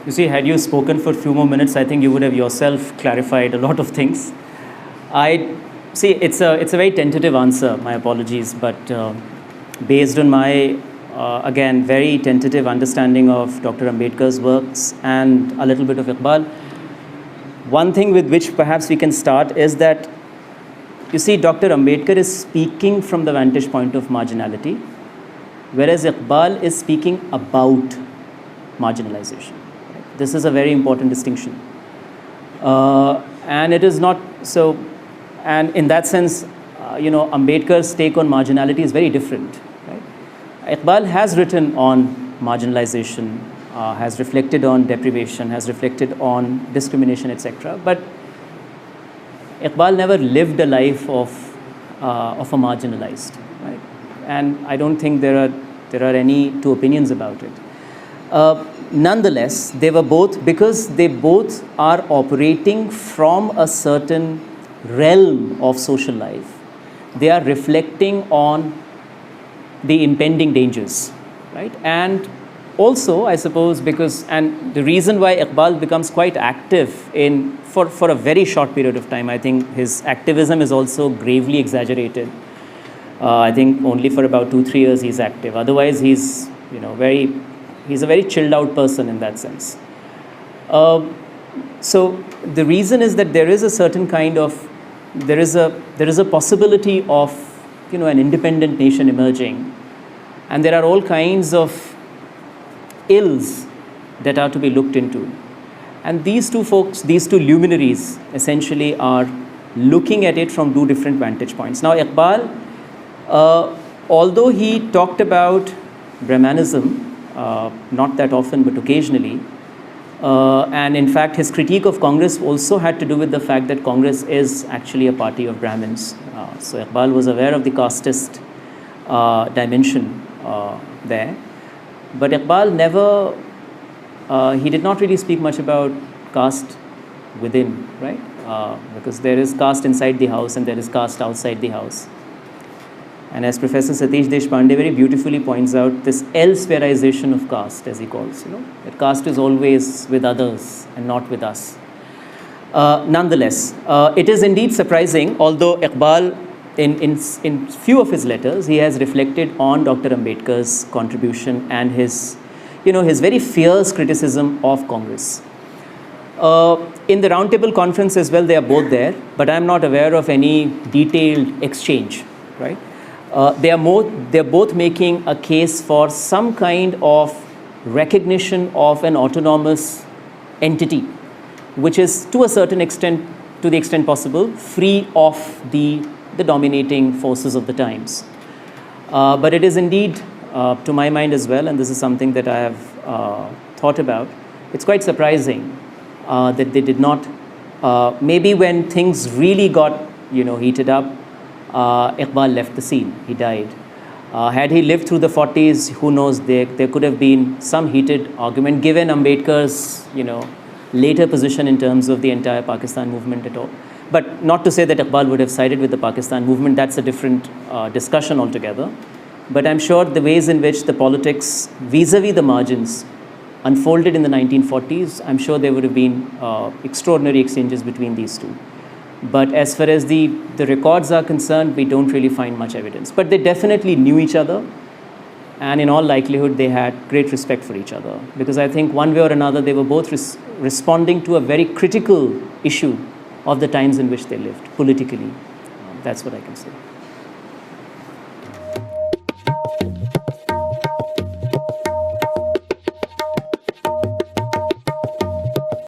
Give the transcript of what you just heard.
You see, had you spoken for a few more minutes, I think you would have yourself clarified a lot of things. See, it's a very tentative answer, my apologies, but based on my, again, very tentative understanding of Dr. Ambedkar's works and a little bit of Iqbal, one thing with which perhaps we can start is that, you see, Dr. Ambedkar is speaking from the vantage point of marginality, whereas Iqbal is speaking about marginalization. This is a very important distinction. And it is not so, and in that sense, Ambedkar's take on marginality is very different. Right? Iqbal has written on marginalization, has reflected on deprivation, has reflected on discrimination, etc. But Iqbal never lived a life of a marginalized. Right? And I don't think there are any two opinions about it. Nonetheless, they were both, because they both are operating from a certain realm of social life, they are reflecting on the impending dangers, right? And also, I suppose, because, and the reason why Iqbal becomes quite active for a very short period of time, I think his activism is also gravely exaggerated. I think only for about 2-3 years he's active. Otherwise, he's he's a very chilled out person in that sense. So the reason is that there is a certain kind of, there is a possibility of an independent nation emerging, and there are all kinds of ills that are to be looked into. And these two folks, these two luminaries, essentially are looking at it from two different vantage points. Now, Iqbal, although he talked about Brahmanism, not that often but occasionally, and in fact his critique of Congress also had to do with the fact that Congress is actually a party of Brahmins. So Iqbal was aware of the casteist dimension there. But Iqbal never, he did not really speak much about caste within, right? Because there is caste inside the house and there is caste outside the house. And as Professor Satish Deshpande very beautifully points out, this elsewhereization of caste, as he calls, that caste is always with others and not with us. Nonetheless, it is indeed surprising, although Iqbal, in few of his letters, he has reflected on Dr. Ambedkar's contribution and his very fierce criticism of Congress. In the roundtable conference as well, they are both there, but I'm not aware of any detailed exchange, right? They're both making a case for some kind of recognition of an autonomous entity, which is to a certain extent, to the extent possible, free of the dominating forces of the times. But it is indeed, to my mind as well, and this is something that I have thought about, it's quite surprising that they did not, maybe when things really got heated up, Iqbal left the scene, he died. Had he lived through the 40s, who knows, there could have been some heated argument given Ambedkar's later position in terms of the entire Pakistan movement at all. But not to say that Iqbal would have sided with the Pakistan movement, that's a different discussion altogether. But I'm sure the ways in which the politics vis-a-vis the margins unfolded in the 1940s, I'm sure there would have been extraordinary exchanges between these two. But as far as the records are concerned, we don't really find much evidence. But they definitely knew each other, and in all likelihood, they had great respect for each other. Because I think one way or another, they were both responding to a very critical issue of the times in which they lived, politically. That's what I can say.